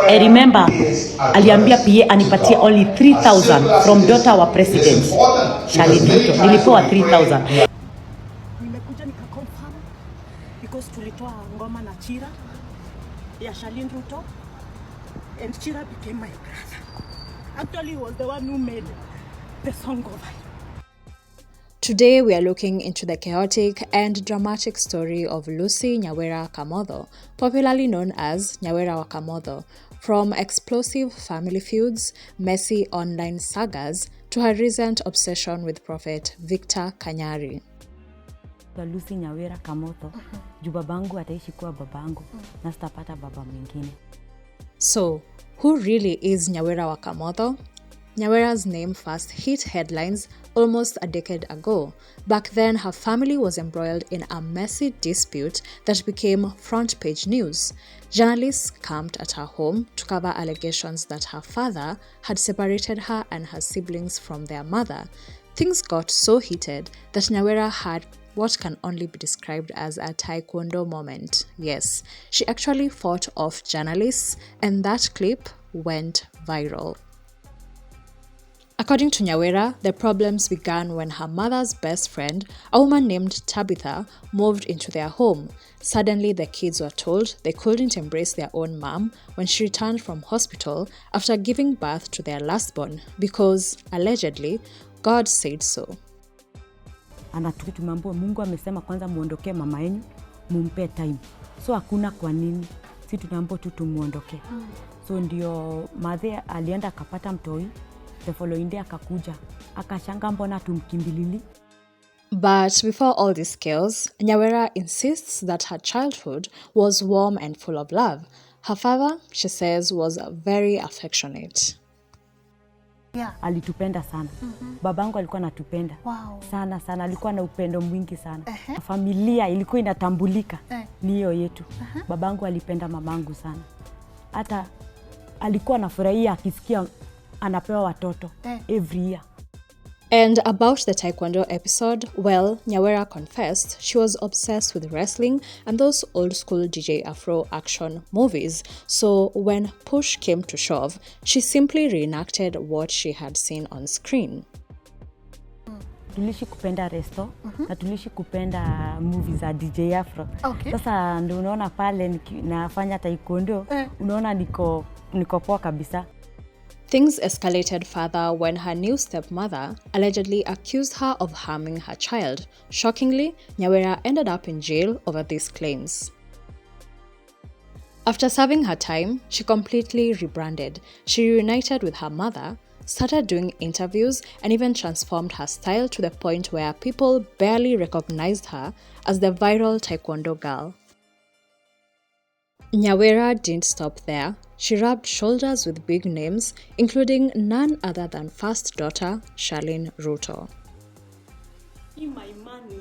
I remember aliambia PA anipatie only 3,000 from daughter wa president Charlene Ruto. Nilipewa 3,000. Nimekuja nikaconfirm because tulitoa ngoma na Chira ya Charlene Ruto and Chira became my brother. Actually, he was the one who made the song over. Today we are looking into the chaotic and dramatic story of Lucy Nyawira Kamotho, popularly known as Nyawira Kamotho, from explosive family feuds, messy online sagas, to her recent obsession with Prophet Victor Kanyari. Lucy Nyawira Kamotho, juu babangu ataishi kuwa babangu, na sitapata baba mwingine. So, who really is Nyawira Kamotho? Nyawira's name first hit headlines almost a decade ago. Back then, her family was embroiled in a messy dispute that became front-page news. Journalists camped at her home to cover allegations that her father had separated her and her siblings from their mother. Things got so heated that Nyawira had what can only be described as a taekwondo moment. Yes, she actually fought off journalists, and that clip went viral. According to Nyawira, the problems began when her mother's best friend, a woman named Tabitha, moved into their home. Suddenly, the kids were told they couldn't embrace their own mom when she returned from hospital after giving birth to their lastborn because, allegedly, God said so. Tumeambiwa Mungu amesema kwanza muondoke mama yenu, mumpe time. So hakuna kwa nini, si tunaambiwa tu tumuondoke. So ndio madhe alienda akapata mtoi. The following day akakuja, akashanga mbona tumkimbilili. But before all this chaos, Nyawira insists that her childhood was warm and full of love. Her father, she says, was very affectionate. Yeah. Alitupenda sana. Babangu alikuwa anatupenda. Wow. Sana sana, alikuwa na upendo mwingi sana. Familia ilikuwa inatambulika. Ni hiyo yetu. Babangu alipenda mamangu sana. Hata alikuwa anafurahia akisikia anapewa watoto every year. And about the taekwondo episode, well, Nyawira confessed she was obsessed with wrestling and those old school DJ Afro action movies. So when push came to shove, she simply reenacted what she had seen on screen. Tulishi kupenda resto, na tulishi kupenda movies za DJ Afro. Sasa ndio unaona pale nafanya taekwondo, unaona niko poa kabisa. Things escalated further when her new stepmother allegedly accused her of harming her child. Shockingly, Nyawira ended up in jail over these claims. After serving her time, she completely rebranded. She reunited with her mother, started doing interviews, and even transformed her style to the point where people barely recognized her as the viral taekwondo girl. Nyawira didn't stop there. She rubbed shoulders with big names, including none other than first daughter Charlene Ruto. Give my money.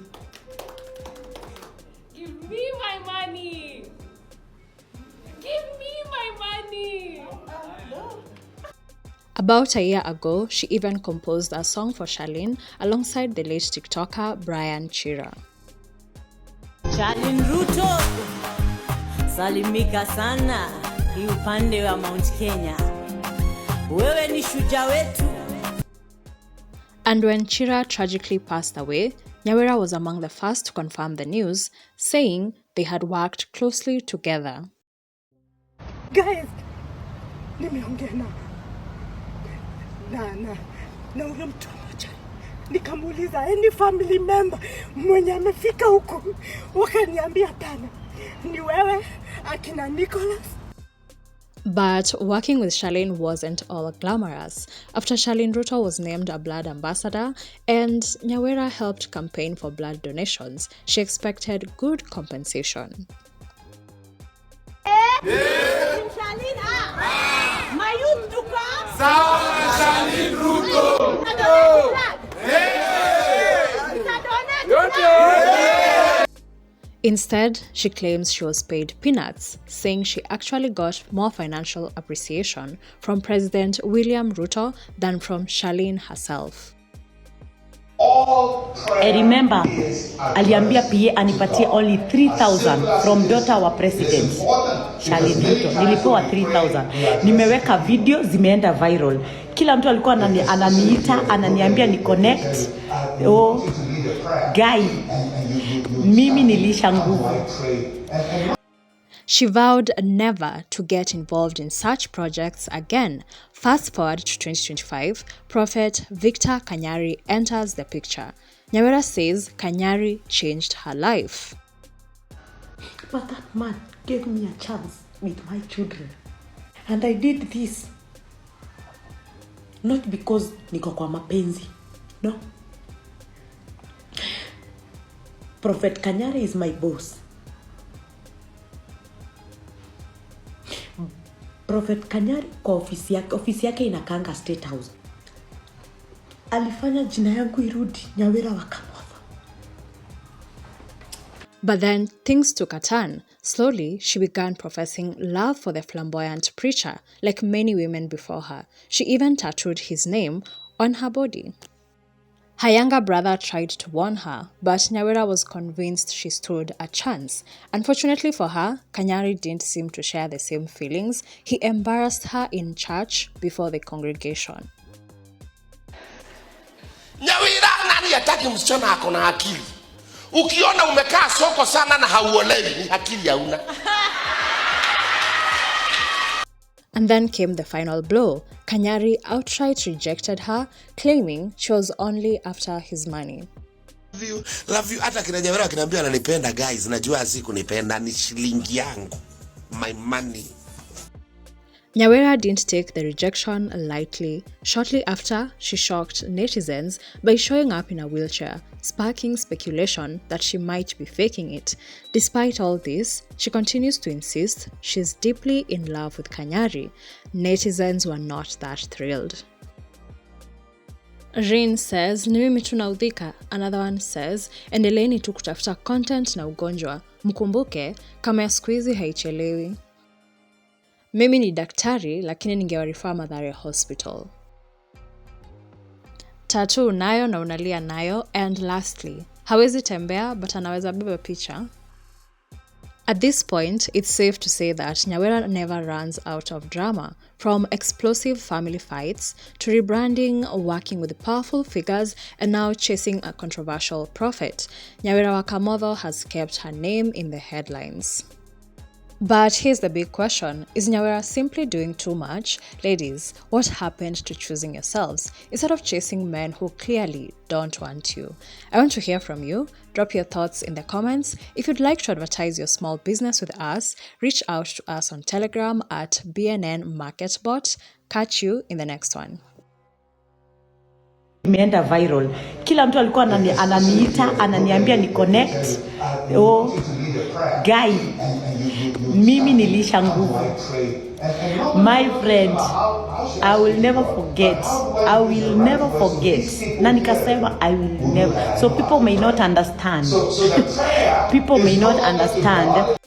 Give me my money. Give me my money. About a year ago, she even composed a song for Charlene alongside the late TikToker Brian Chira. Charlene Ruto, salimika sana. Upande wa Mount Kenya. Wewe ni shujaa wetu. And when Chira tragically passed away, Nyawira was among the first to confirm the news, saying they had worked closely together. Guys, nimeongea na ule mtu mmoja. Nikamuuliza any family member mwenye amefika huko, wakaniambia tana. Ni wewe akina Nicholas. But working with Charlene wasn't all glamorous. After Charlene Ruto was named a blood ambassador and Nyawira helped campaign for blood donations, she expected good compensation. Charlene, my youth to come. Charlene Ruto. Instead, she claims she was paid peanuts, saying she actually got more financial appreciation from President William Ruto than from Charlene herself. I remember aliambia PA anipatie only 3,000 from daughter wa president Charlene Ruto. Nilipewa 3,000. Nimeweka video zimeenda viral. Kila mtu alikuwa ananiita, ananiambia ni connect. Oh, guy, mimi nilisha nguvu. She vowed never to get involved in such projects again. Fast forward to 2025, Prophet Victor Kanyari enters the picture. Nyawira says Kanyari changed her life. But that man gave me a chance with my children. And I did this. Not because niko kwa mapenzi. No. Prophet Kanyari is my boss. Prophet Kanyari kwa ofisi yake inakanga State House. Alifanya jina yangu irudi Nyawira Kamotho. But then things took a turn. Slowly, she began professing love for the flamboyant preacher, like many women before her. She even tattooed his name on her body. Her younger brother tried to warn her, but Nyawira was convinced she stood a chance. Unfortunately for her, Kanyari didn't seem to share the same feelings. He embarrassed her in church before the congregation. Nyawira, nani hataki msichana ako na akili? Ukiona umekaa soko sana na hauolewi, ni akili hauna. And then came the final blow. Kanyari outright rejected her, claiming she was only after his money. Love you. Hata kina Nyawira akiniambia ananipenda, guys, najua si kunipenda, ni shilingi yangu. My money. Nyawira didn't take the rejection lightly. Shortly after, she shocked netizens by showing up in a wheelchair, sparking speculation that she might be faking it. Despite all this, she continues to insist she's deeply in love with Kanyari. Netizens were not that thrilled. Rin says, ni mimi tunaudhika. Another one says, endeleeni tu kutafuta content na ugonjwa. Mkumbuke, kama ya siku hizi haichelewi. Mimi ni daktari, lakini ningewarifaa Mathare Hospital. Tattoo nayo na unalia nayo. And lastly, hawezi tembea but anaweza beba picha. At this point, it's safe to say that Nyawira never runs out of drama. From explosive family fights to rebranding, working with powerful figures, and now chasing a controversial prophet, Nyawira Kamotho has kept her name in the headlines. But here's the big question. Is Nyawira simply doing too much? Ladies, what happened to choosing yourselves instead of chasing men who clearly don't want you? I want to hear from you. Drop your thoughts in the comments. If you'd like to advertise your small business with us, reach out to us on Telegram at BNN MarketBot. Catch you in the next one. Imeenda viral. Kila mtu alikuwa ananiita, ananiambia ni connect. Oh, guy, mimi nilisha nguvu. My friend, I will never forget. I will never forget. Na nikasema I will never. So people may not understand. People may not understand.